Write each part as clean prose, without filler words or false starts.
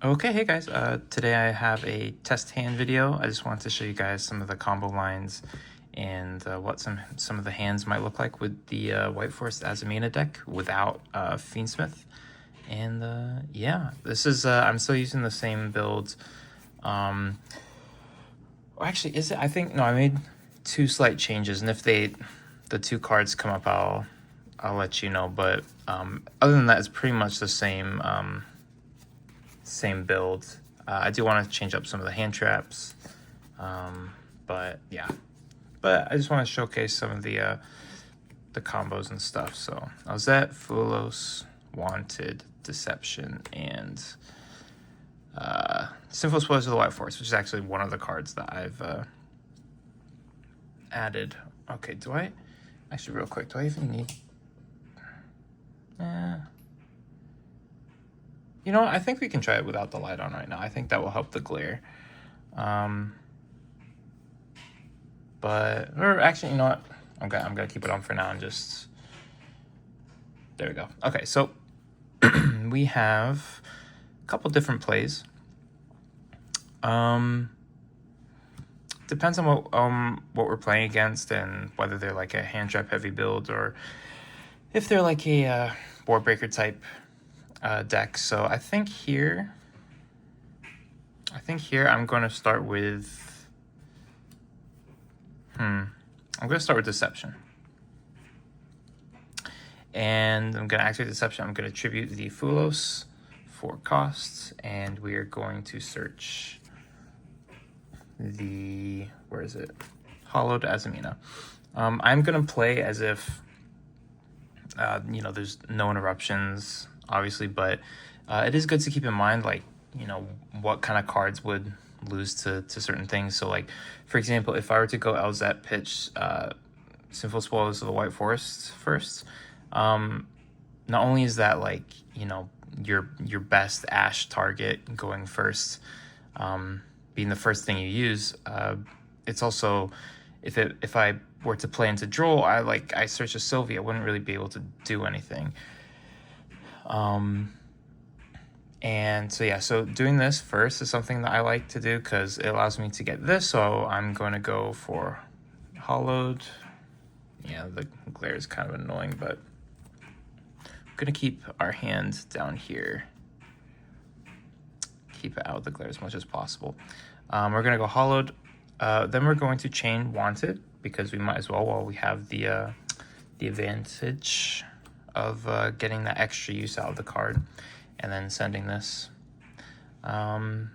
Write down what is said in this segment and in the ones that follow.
Okay, hey guys, today I have a test hand video. I just wanted to show you guys some of the combo lines and what some of the hands might look like with the White Forest Azamina deck without Fiendsmith. And yeah, this is, I'm still using the same build. Actually, is it? I think, no, I made two slight changes, and if the two cards come up, I'll let you know. But other than that, it's pretty much the same build. I do want to change up some of the hand traps, but yeah. But I just want to showcase some of the combos and stuff. So Ozette, Fulos, Wanted, Deception, and Sinful Spoilers of the White Force, which is actually one of the cards that I've added. Okay, do I actually real quick? Do I even need? You know, I think we can try it without the light on right now. I think that will help the glare. Or actually, you know what? I'm gonna keep it on for now and just, there we go. Okay, so we have a couple different plays. Depends on what we're playing against and whether they're like a hand trap heavy build or if they're like a board breaker type deck. So I think here I'm going to start with I'm going to start with Deception. And I'm going to activate Deception. I'm going to tribute the Fulos for costs, and we are going to search the, where is it? Hollowed Azamina. I'm going to play as if you know, there's no interruptions, obviously, but it is good to keep in mind, like, you know, what kind of cards would lose to certain things. So, like, for example, if I were to go Elzette pitch Sinful Spoilers of the White Forest first, not only is that, like, you know, your best Ash target going first, being the first thing you use, it's also, if I were to play into draw, I search a Sylvie, I wouldn't really be able to do anything. And so yeah, so doing this first is something that I like to do because it allows me to get this. So I'm going to go for Hollowed. Yeah, the glare is kind of annoying, but I'm going to keep our hand down here. Keep it out of the glare as much as possible. We're going to go Hollowed. Then we're going to chain Wanted because we might as well while we have the advantage of getting that extra use out of the card, and then sending this. Then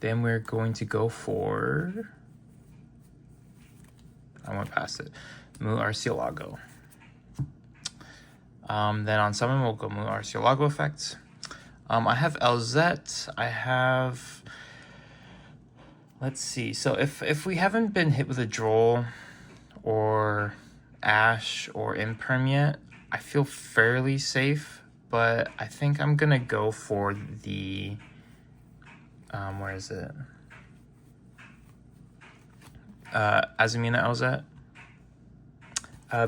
we're going to go for, I went past it, Mu Arceolago. Then on summon we'll go Mu Arceolago effect. I have Elzette, I have, let's see, so if we haven't been hit with a Droll or Ash or Imperm yet, I feel fairly safe, but I think I'm gonna go for the, where is it? Azamina Elzette.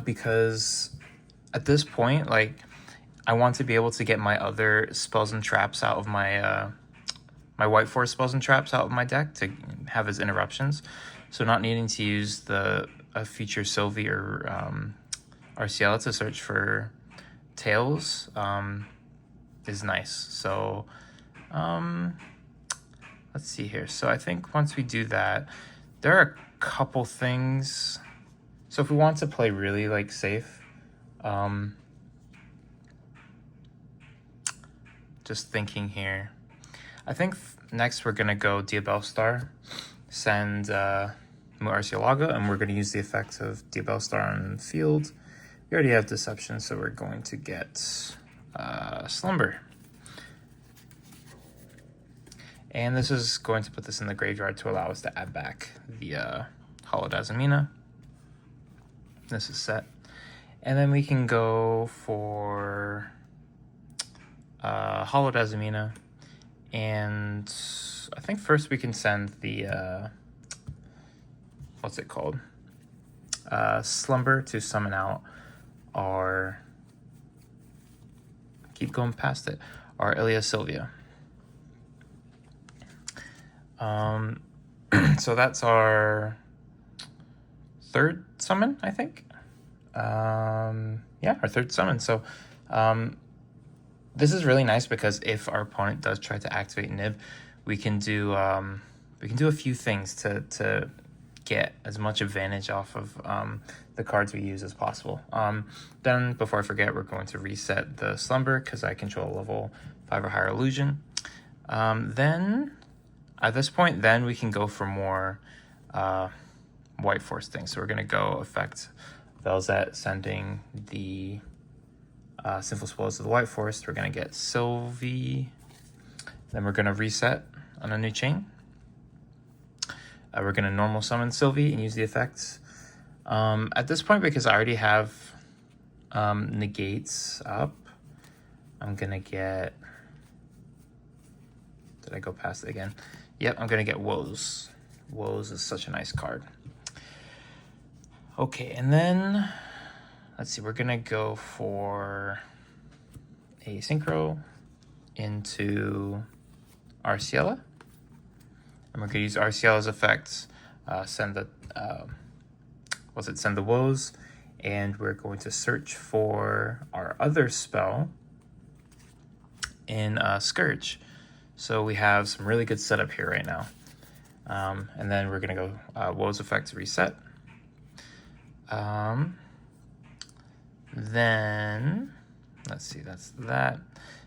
Because at this point, like, I want to be able to get my other spells and traps out of my, my White Forest spells and traps out of my deck to have as interruptions. So not needing to use the future Sylvie or Arceala to search for tails is nice. So let's see here. So I think once we do that, there are a couple things. So if we want to play really like safe, just thinking here, I think next we're gonna go Diabellstar, send Mu Arceolago, and we're gonna use the effect of Diabellstar on field. We already have Deception, so we're going to get Slumber. And this is going to put this in the graveyard to allow us to add back the Hollowed Azamina. This is set. And then we can go for Hollowed Azamina. And I think first we can send the, what's it called? Slumber to summon out our keep going past it, our Ilia Sylvia. So that's our third summon, I think. Yeah, our third summon. So this is really nice because if our opponent does try to activate Nib, we can do a few things to get as much advantage off of the cards we use as possible. Then, before I forget, we're going to reset the Slumber because I control level 5 or higher illusion. Then, at this point, then we can go for more White Force things. So we're going to go effect Velzet, sending the Sinful Spoils to the White Forest. We're going to get Sylvie. Then we're going to reset on a new chain. We're going to normal summon Sylvie and use the effects. At this point, because I already have negates up, I'm going to get... Did I go past it again? Yep, I'm going to get Woes. Woes is such a nice card. Okay, and then... Let's see, we're going to go for a Synchro into Arciela. And we're going to use Arciela's effects, send the Woes, and we're going to search for our other spell in Scourge. So we have some really good setup here right now. And then we're going to go Woes effect reset. Then, let's see, that's that.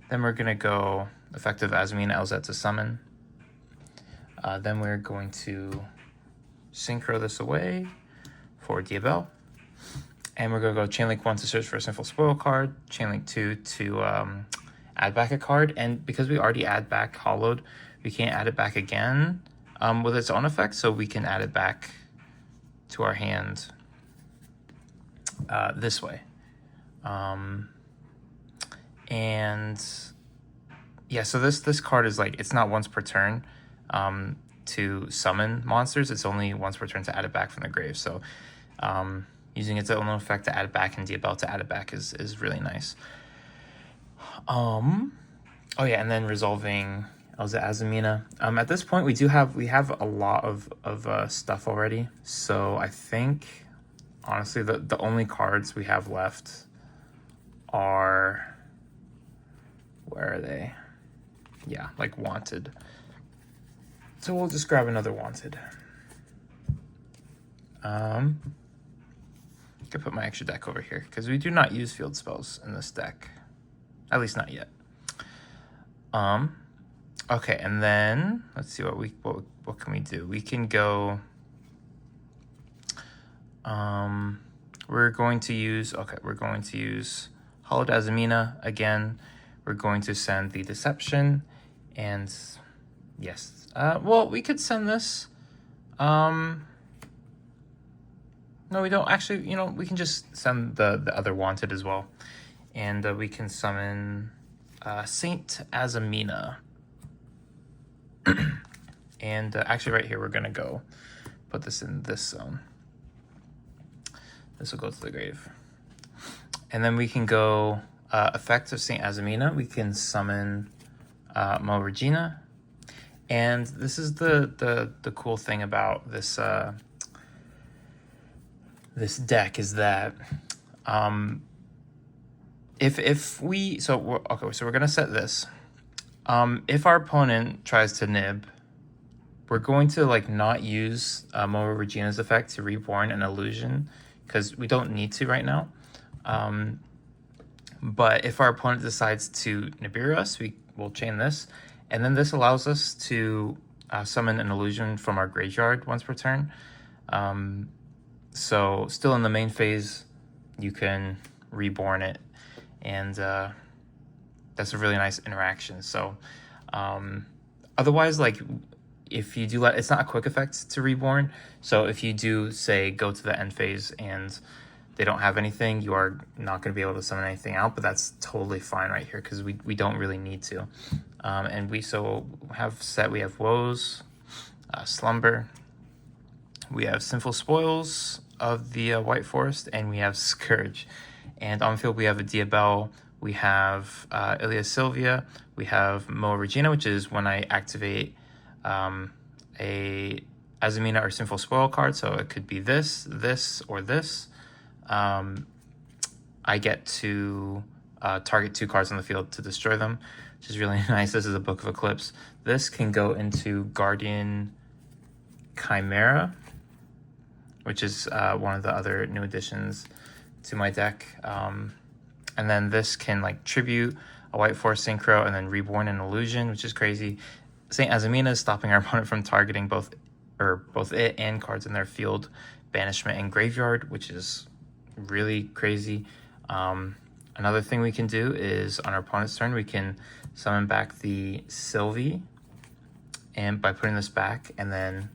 Then we're going to go effective Azamina Elzet to summon. Then we're going to synchro this away for Diabel. And we're going to go Chainlink 1 to search for a Sinful Spoil card, Chainlink 2 to add back a card. And because we already add back Hollowed, we can't add it back again with its own effect, so we can add it back to our hand this way. And yeah, so this card is like, it's not once per turn to summon monsters, it's only once per turn to add it back from the grave. So using its own effect to add it back and Diabel to add it back is really nice. Oh yeah, and then resolving Azamina. At this point we have a lot of stuff already, so I think honestly the only cards we have left are, where are they? Yeah, like Wanted. So we'll just grab another Wanted. I could put my extra deck over here because we do not use field spells in this deck, at least not yet. Okay, and then let's see what can we do. We can go. We're going to use Hollowed Azamina again. We're going to send the Deception, and yes, well, we could send this. No, we don't actually. You know, we can just send the other Wanted as well, and we can summon Saint Azamina. And actually, right here, we're gonna go put this in this zone. This will go to the grave. And then we can go effect of Saint Azamina. We can summon Mo Regina. And this is the cool thing about this this deck is that if we so we're gonna set this. If our opponent tries to nib, we're going to like not use Mo Regina's effect to reborn an illusion, because we don't need to right now. But if our opponent decides to Nibiru us, we will chain this. And then this allows us to summon an illusion from our graveyard once per turn. So still in the main phase, you can reborn it. And that's a really nice interaction. So otherwise, like, if you do it's not a quick effect to reborn. So if you do, say, go to the end phase and they don't have anything, you are not going to be able to summon anything out, but that's totally fine right here because we don't really need to. And we have Woes, Slumber, we have Sinful Spoils of the White Forest, and we have Scourge. And on field we have a Diabel we have Ilia Sylvia, we have Moa Regina, which is when I activate a Azamina or Sinful Spoil card, so it could be this, this, or this. I get to target 2 cards on the field to destroy them, which is really nice. This is a Book of Eclipse. This can go into Guardian Chimera, which is one of the other new additions to my deck. And then this can like tribute a White Force Synchro and then Reborn an Illusion, which is crazy. Saint Azamina is stopping our opponent from targeting both it and cards in their field, banishment, and graveyard, which is really crazy. Another thing we can do is on our opponent's turn, we can summon back the Sylvie, and by putting this back and then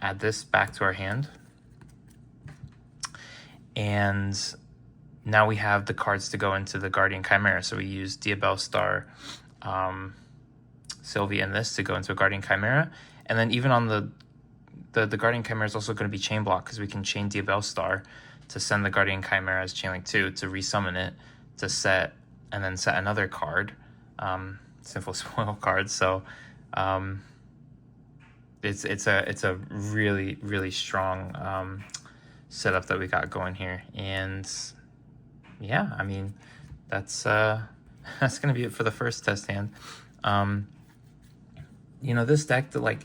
add this back to our hand. And now we have the cards to go into the Guardian Chimera. So we use Diabell Star, Sylvie, and this to go into a Guardian Chimera. And then even on the Guardian Chimera is also going to be chain block, because we can chain Diabell Star to send the Guardian Chimera as Chainlink 2 to resummon it to set, and then set another card, Sinful Spoil card. So it's a really, really strong setup that we got going here. And yeah, I mean, that's gonna be it for the first test hand. You know, this deck, the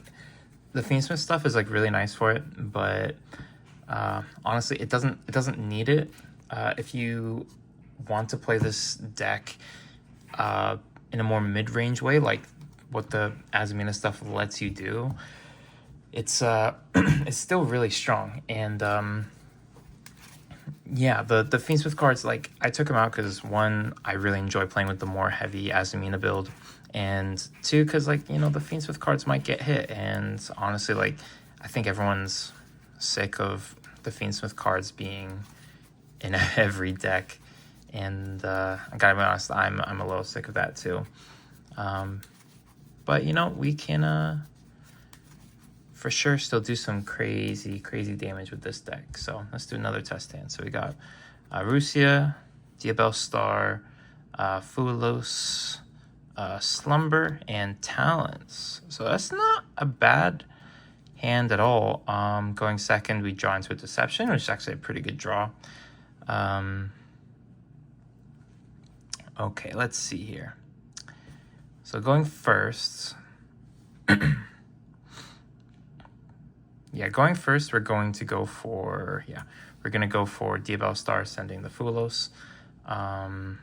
Fiendsmith stuff is like really nice for it, but honestly, it doesn't need it. If you want to play this deck in a more mid-range way, like what the Azamina stuff lets you do, it's it's still really strong. And yeah, the Fiendsmith cards, like, I took them out because, one, I really enjoy playing with the more heavy Azamina build, and two, because, like, you know, the Fiendsmith cards might get hit, and honestly, like, I think everyone's sick of the Fiendsmith cards being in every deck, and I gotta be honest, I'm a little sick of that too. But you know, we can for sure still do some crazy damage with this deck. So let's do another test hand. So we got Rusia, Diabell Star, Fulos, Slumber, and Talents. So that's not a bad hand at all. Going second, we draw into a Deception, which is actually a pretty good draw. Okay, let's see here. So going first, going first, we're going to go for, Diabell Star sending the Fulos, and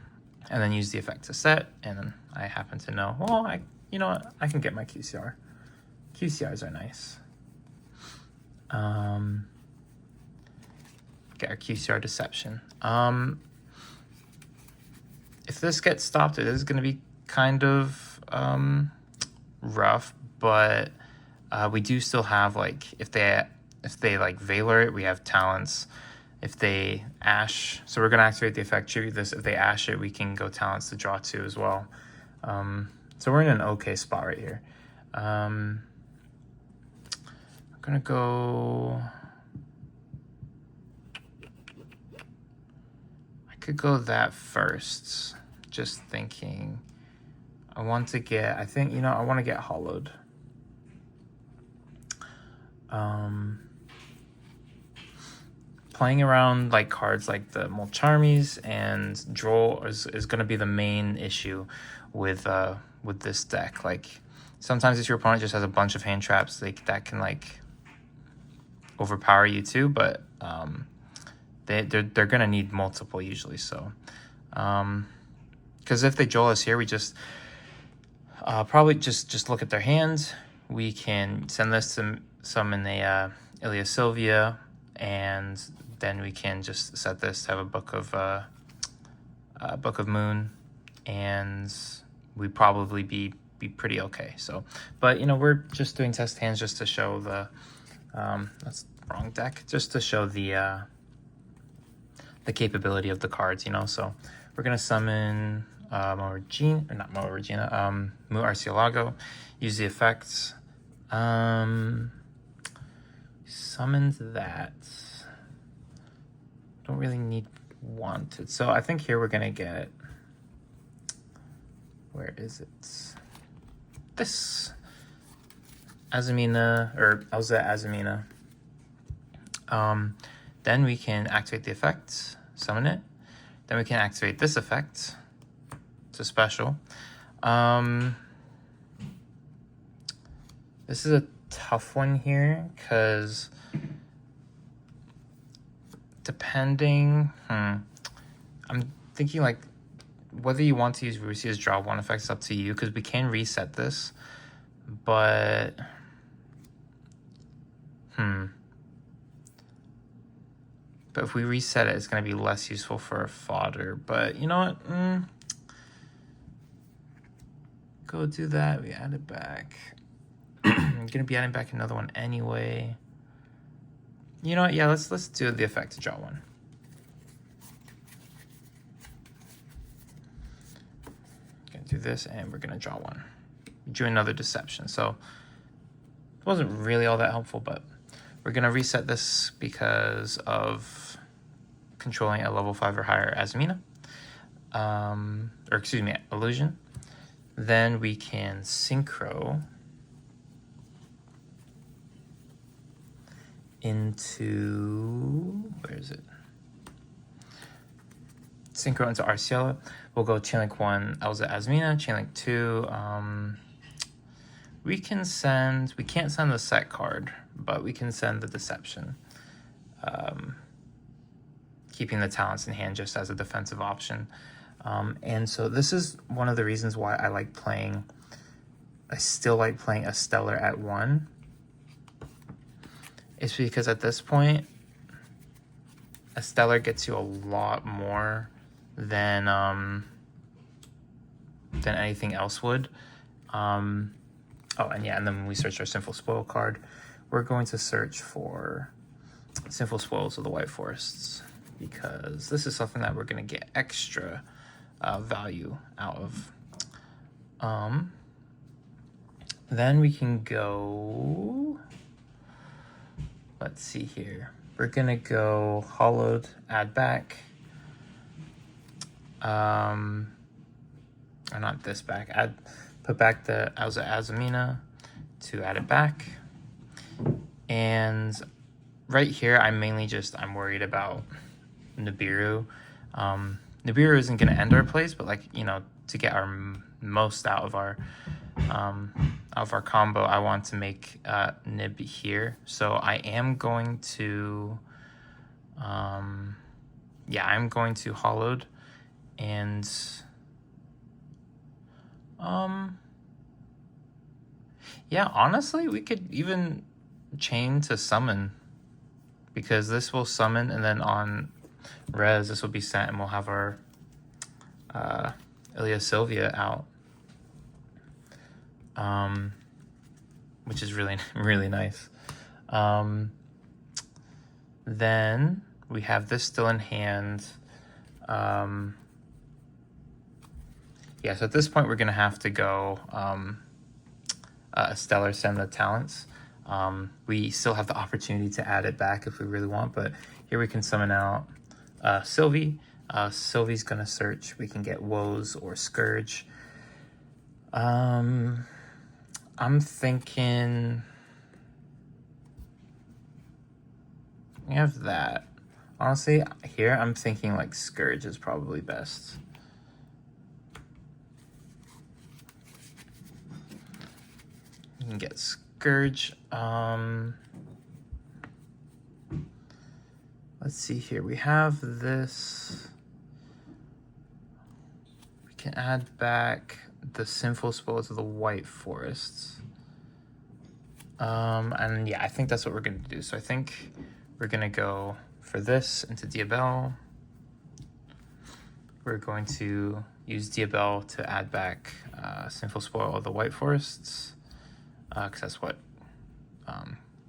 then use the effect to set, and then I happen to know, well, you know what, I can get my QCR. QCRs are nice. Get our QCR Deception. If this gets stopped, it is going to be kind of rough, but we do still have, like, if they like Valor it, we have Talents. If they Ash, so we're going to activate the effect, tribute this. If they Ash it, we can go Talents to draw 2 as well. So we're in an okay spot right here. I'm going to go... I could go that first. Just thinking. I want to get... I think, you know, I want to get hollowed. Playing around like cards like the Molcharmies and Droll is going to be the main issue with this deck. Like, sometimes if your opponent just has a bunch of hand traps, that can like overpower you too. But they're gonna need multiple usually. So, because if they Joel us here, we just probably just look at their hand. We can send this to summon a Ilia Sylvia, and then we can just set this to have a Book of Moon, and we'd probably be pretty okay. So, but you know, we're just doing test hands just to show the that's the wrong deck, just to show the capability of the cards, you know. So we're gonna summon Mu Arceolago, use the effects, summoned that. Don't really need Wanted, so I think here we're gonna get Where is it? This. Azamina, or Azamina. Then we can activate the effect, summon it. Then we can activate this effect. It's a special. This is a tough one here, because depending... I'm thinking like whether you want to use Rusia's draw one effect is up to you, because we can reset this, but but if we reset it, it's going to be less useful for a fodder. But you know what? Go do that. We add it back. I'm going to be adding back another one anyway. You know what? Yeah, let's do the effect to draw one. Gonna do this, and we're gonna draw one. Do another deception. So it wasn't really all that helpful, but we're gonna reset this because of controlling a level 5 or higher Azamina, or excuse me, illusion. Then we can synchro into, where is it? Synchro into Arciela. We'll go Chainlink 1, Elza Azamina, Chainlink 2. We can't send the set card, but we can send the deception. Keeping the talents in hand just as a defensive option. And so this is one of the reasons why I still like playing a Stellar at 1. It's because at this point, a Stellar gets you a lot more than anything else would. Oh, and yeah, and then when we search our Sinful Spoil card, we're going to search for Sinful Spoils of the White Forests, because this is something that we're going to get extra value out of. Then we can go, let's see here. We're going to go Hollowed, add back. Or not this back. Put back the Azamina to add it back. And right here, I'm worried about Nibiru. Nibiru isn't going to end our plays, but to get our most out of our combo, I want to make Nib here. So I am going to, I'm going to Hollowed, and honestly, we could even chain to summon, because this will summon, and then on res, this will be sent, and we'll have our Ilia Sylvia out, which is really, really nice. Then we have this still in hand. So at this point, we're going to have to go Stellar, send the talents. We still have the opportunity to add it back if we really want, but here we can summon out Sylvie. Sylvie's going to search. We can get Woes or Scourge. I'm thinking we have that. Honestly, here I'm thinking like Scourge is probably best. You can get Scourge. Let's see here. We have this. We can add back the Sinful Spoils of the White Forests. And yeah, I think that's what we're going to do. So I think we're going to go for this into Diabel. We're going to use Diabel to add back Sinful Spoil of the White Forests, because that's what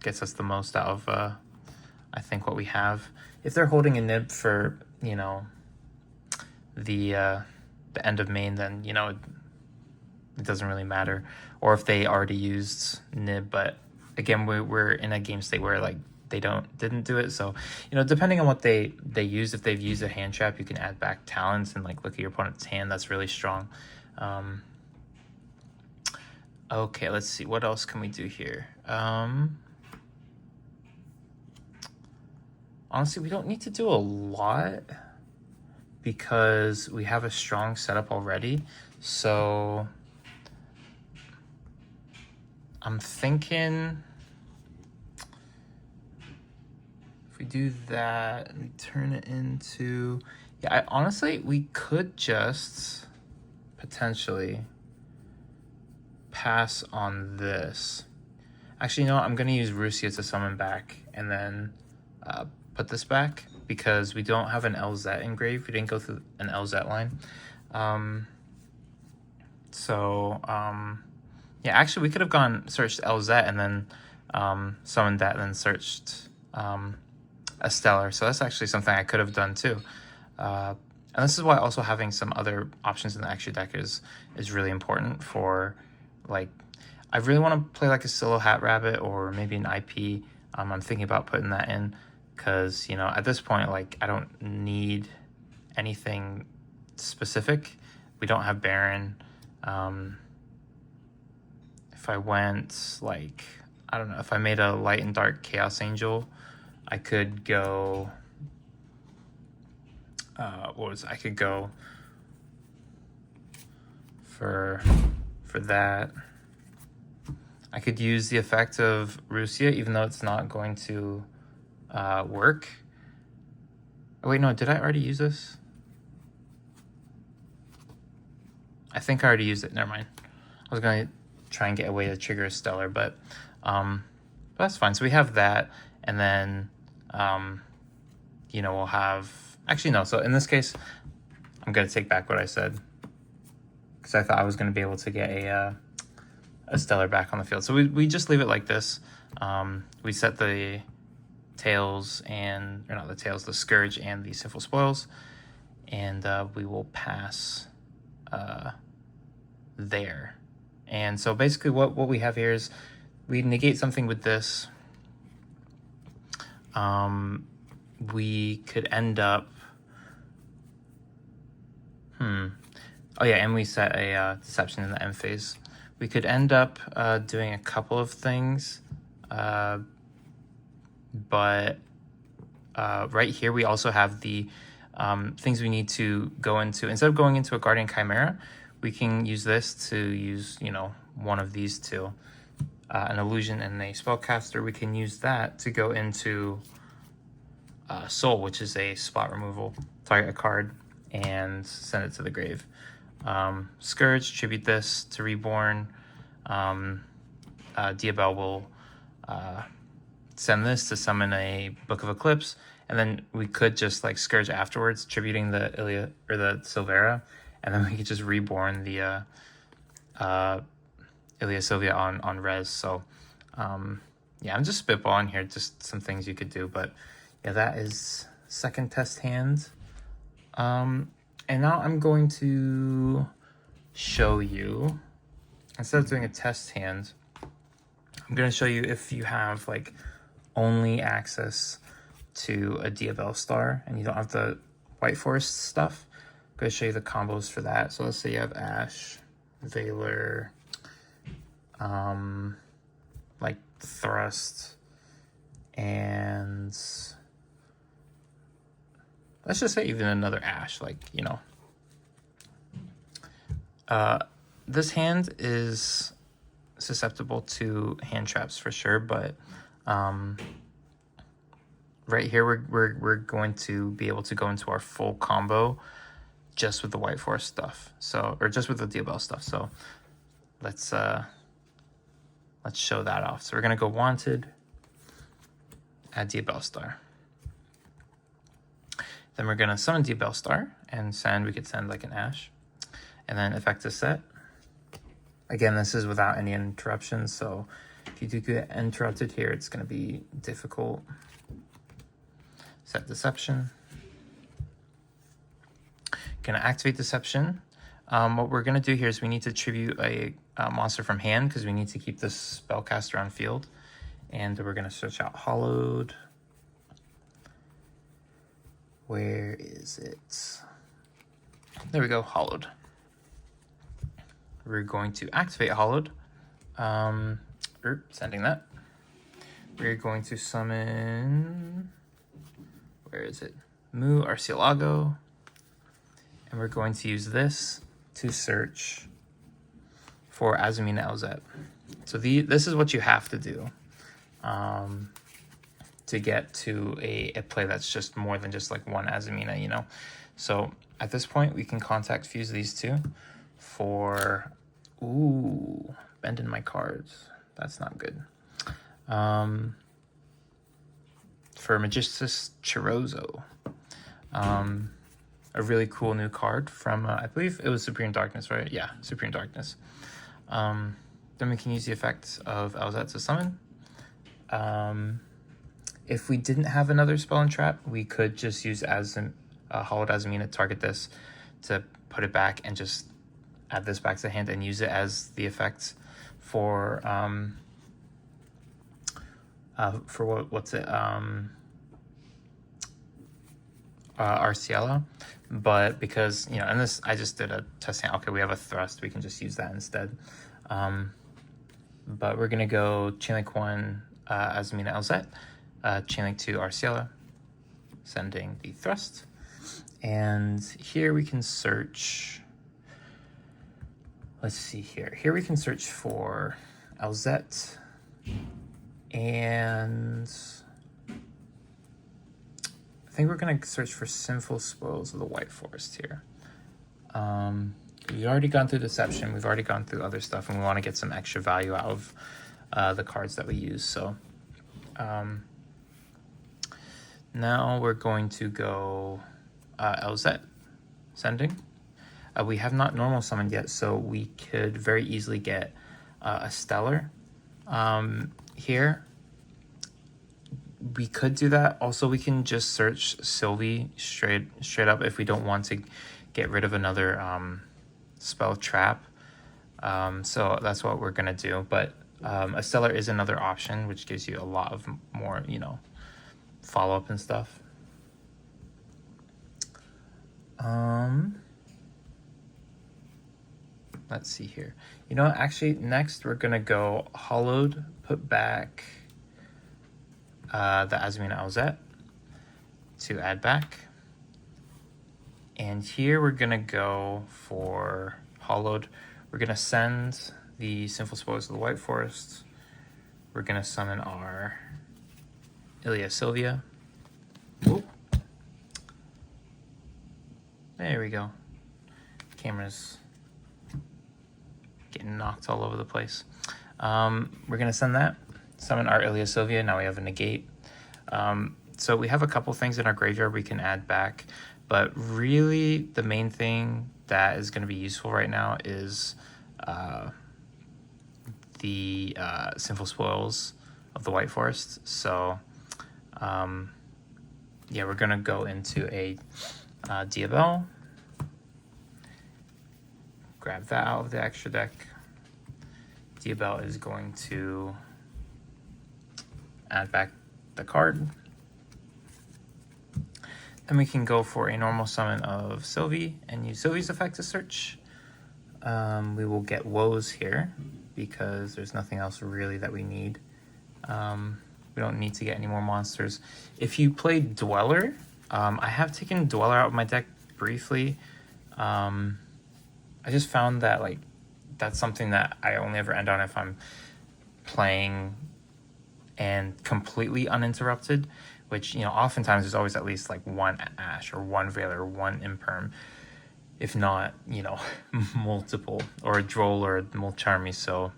gets us the most out of, I think, what we have. If they're holding a Nib for, the end of main, then, it doesn't really matter. Or if they already used Nib, but again, we're in a game state where they didn't do it. So, depending on what they use, if they've used a hand trap, you can add back talents and look at your opponent's hand. That's really strong. Okay, let's see. What else can we do here? Honestly, we don't need to do a lot because we have a strong setup already. So I'm thinking if we do that and we turn it into, yeah, honestly, we could just potentially pass on this. Actually, you know what? I'm going to use Rusia to summon back and then put this back because we don't have an LZ engraved. We didn't go through an LZ line. Yeah, actually, we could have searched LZ and then summoned that and then searched a Stellar. So that's actually something I could have done too. And this is why also having some other options in the extra deck is really important for, like, I really want to play like a Silo Hat Rabbit or maybe an IP. I'm thinking about putting that in because, you know, at this point, like, I don't need anything specific. We don't have Baron. If I went, like, I don't know, if I made a Light and Dark Chaos Angel, I could go, I could go for that. I could use the effect of Rusia, even though it's not going to work. Oh, wait, no, did I already use this? I think I already used it. Never mind. I was going to try and get away to trigger a Stellar, but that's fine. So we have that, and then, you know, we'll have... Actually, no. So in this case, I'm going to take back what I said because I thought I was going to be able to get a Stellar back on the field. So we just leave it like this. We set the tails and, or not the tails, the Scourge and the Sinful Spoils, and we will pass there. And so basically what we have here is we negate something with this. We could end up... Oh yeah, and we set a Deception in the end phase. We could end up doing a couple of things, but right here we also have the things we need to go into. Instead of going into a Guardian Chimera, we can use this to use, you know, one of these two. An Illusion and a Spellcaster, we can use that to go into Soul, which is a spot removal. Target a card and send it to the grave. Scourge, tribute this to Reborn. Diabel will send this to summon a Book of Eclipse, and then we could just like Scourge afterwards, tributing the Ilia or the Silvera, and then we could just Reborn the Ilia Sylvia on res. So yeah, I'm just spitballing here, just some things you could do, but yeah, that is second test hand. And now I'm going to show you, instead of doing a test hand, I'm going to show you if you have like only access to a Diabel Star and you don't have the White Forest stuff. I'm going to show you the combos for that. So let's say you have Ash, Valor, like Thrust, and let's just say even another Ash, like, you know. This hand is susceptible to hand traps for sure, but right here we're going to be able to go into our full combo just with the White Forest stuff. So, or just with the Diabel stuff. So let's show that off. So we're gonna go Wanted, add Diabel Star. Then we're gonna summon Diabel Star and send, we could send like an Ash. And then effect is set. Again, this is without any interruptions, so if you do get interrupted here, it's gonna be difficult. Set Deception. Gonna activate Deception. What we're gonna do here is we need to tribute a monster from hand because we need to keep this Spellcaster on field. And we're gonna search out Hollowed. Where is it? There we go, Hollowed. We're going to activate Hollowed, Sending that. We're going to summon, where is it? Mu Arcielago. And we're going to use this to search for Azamina LZ. So this is what you have to do to get to a play that's just more than just like one Azamina, you know? So at this point, we can contact fuse these two for, ooh, bending my cards. That's not good. For Magistus Chirozo. A really cool new card from, I believe it was Supreme Darkness, right? Yeah, Supreme Darkness. Then we can use the effects of LZ to summon. If we didn't have another spell and trap, we could just use Hollowed Azamina, target this to put it back and just add this back to the hand and use it as the effects for Arciela. But because, you know, and this, I just did a test hand. Okay, we have a thrust, we can just use that instead. But we're gonna go Chainlink 1 Azamina LZ, Chainlink 2 Arciela, sending the thrust. And here we can search, let's see here. Here we can search for LZ, and I think we're gonna search for Sinful Spoils of the White Forest here. We've already gone through Deception, we've already gone through other stuff, and we want to get some extra value out of the cards that we use. So now we're going to go LZ, sending. We have not normal summoned yet, so we could very easily get a Stellar here. We could do that. Also, we can just search Sylvie straight up if we don't want to get rid of another spell trap. So that's what we're gonna do. But a Stellar is another option, which gives you a lot of more, you know, follow-up and stuff. Let's see here. You know, actually, next we're gonna go Hollowed, put back the Azamina LZ to add back. And here we're gonna go for Hollowed. We're gonna send the Sinful Spoils of the White Forest. We're gonna summon our Ilia Sylvia. Whoop. There we go. Camera's getting knocked all over the place. We're gonna send that, summon our Ilia Sylvia. Now we have a negate. So we have a couple things in our graveyard we can add back, but really the main thing that is gonna be useful right now is the Sinful Spoils of the White Forest. So yeah, we're gonna go into a Diabell, grab that out of the extra deck. Diabell is going to add back the card. Then we can go for a normal summon of Sylvie and use Sylvie's effect to search. We will get Woes here because there's nothing else really that we need. We don't need to get any more monsters. If you play Dweller, I have taken Dweller out of my deck briefly. I just found that like that's something that I only ever end on if I'm playing and completely uninterrupted, which, you know, oftentimes there's always at least like one Ash or one Veiler or one Imperm, if not, you know, multiple, or a Droll or a Molcharmy. So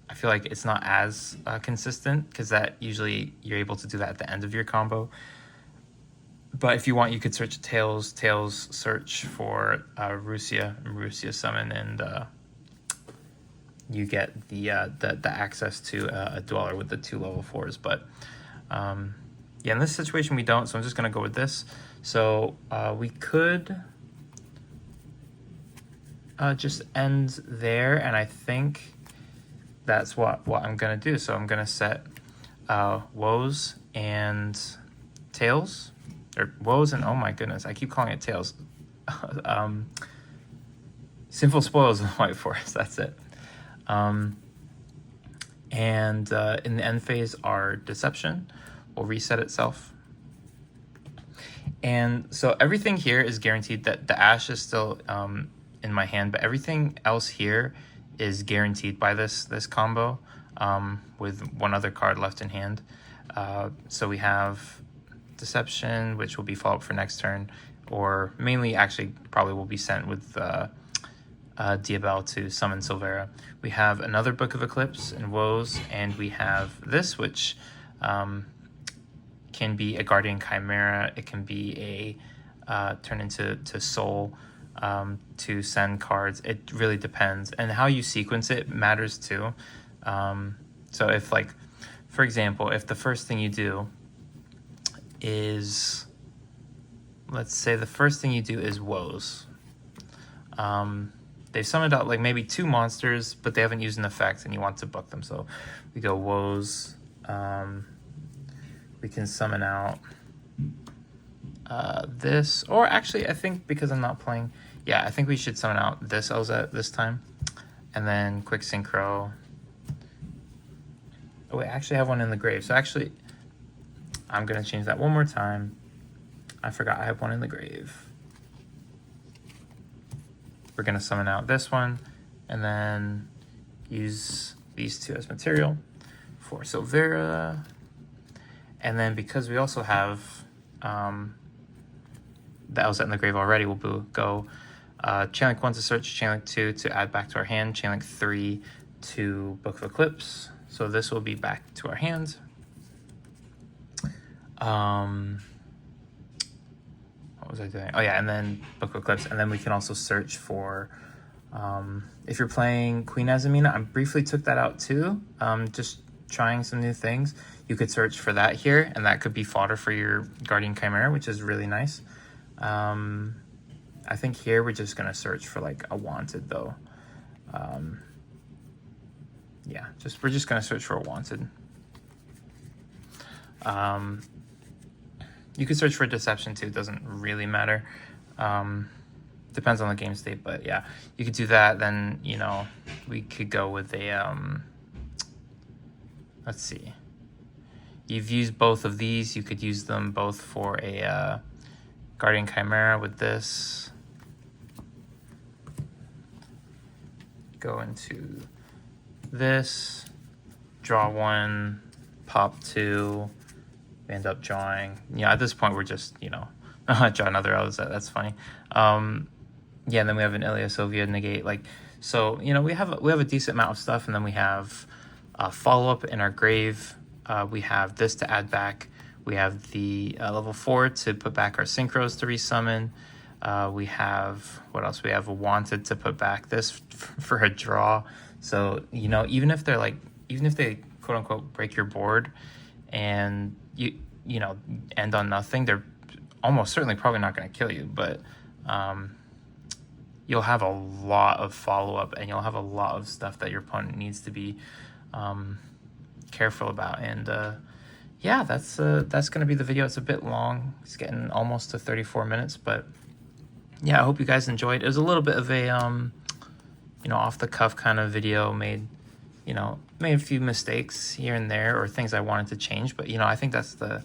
I feel like it's not as consistent because that usually you're able to do that at the end of your combo. But if you want, you could search Tails search for Rusia summon, and you get the access to a Dweller with the 2 level 4s. But yeah, in this situation we don't, so I'm just gonna go with this. So we could just end there, and I think that's what I'm gonna do. So I'm gonna set Woes and Tails, or Woes and, oh my goodness, I keep calling it Tails. Sinful Spoils of the White Forest, that's it. And in the end phase, our Deception will reset itself. And so everything here is guaranteed. That the Ash is still in my hand, but everything else here is guaranteed by this combo with one other card left in hand. So we have Deception, which will be followed up for next turn, or mainly actually probably will be sent with Diabel to summon Silvera. We have another Book of Eclipse and Woes, and we have this, which can be a Guardian Chimera. It can be a turn into Soul to send cards. It really depends, and how you sequence it matters too. So if, like, for example, if the first thing you do is, let's say the first thing you do is Woes. They've summoned out like maybe 2 monsters, but they haven't used an effect and you want to book them. So we go Woes. We can summon out this, or actually I think because I'm not playing, yeah, I think we should summon out this Elzette this time. And then quick synchro. Oh wait, I actually have one in the grave. So actually, I'm gonna change that one more time. I forgot I have one in the grave. We're gonna summon out this one and then use these 2 as material for Silvera. And then because we also have the Elzette in the grave already, we'll go Chain Link 1 to search, Chain Link 2 to add back to our hand, Chain Link 3 to Book of Eclipse. So this will be back to our hand. What was I doing? Oh yeah, and then Book of Eclipse, and then we can also search for, if you're playing Queen Azamina, I briefly took that out too, just trying some new things. You could search for that here, and that could be fodder for your Guardian Chimera, which is really nice. I think here we're just gonna search for like a Wanted though. Yeah, we're just gonna search for a Wanted. You could search for Deception too, it doesn't really matter. Depends on the game state, but yeah, you could do that. Then, you know, we could go with a, let's see. You've used both of these, you could use them both for a Guardian Chimera with this. Go into this, draw 1, pop 2, we end up drawing, yeah, at this point we're just, you know, draw another Elzette, that's funny. Yeah, and then we have an Ilya Sylvia negate, like, so, you know, we have a decent amount of stuff, and then we have follow-up in our grave. We have this to add back. We have the level 4 to put back our synchros to resummon. We have, what else? We have a Wanted to put back this for a draw. So, you know, even if they quote unquote break your board and you know, end on nothing, they're almost certainly probably not going to kill you, but you'll have a lot of follow-up, and you'll have a lot of stuff that your opponent needs to be careful about. And yeah, that's going to be the video. It's a bit long. It's getting almost to 34 minutes, but yeah, I hope you guys enjoyed. It was a little bit of a you know, off the cuff kind of video. Made a few mistakes here and there, or things I wanted to change, but you know, I think that's the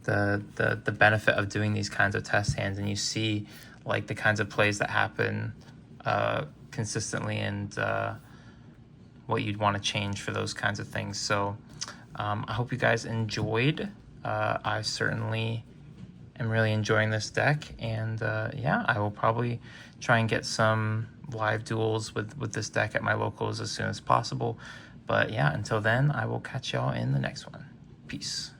benefit of doing these kinds of test hands, and you see like the kinds of plays that happen consistently, and what you'd want to change for those kinds of things. So I hope you guys enjoyed. I certainly am really enjoying this deck, and yeah, I will probably try and get some live duels with this deck at my locals as soon as possible. But yeah, until then, I will catch y'all in the next one. Peace.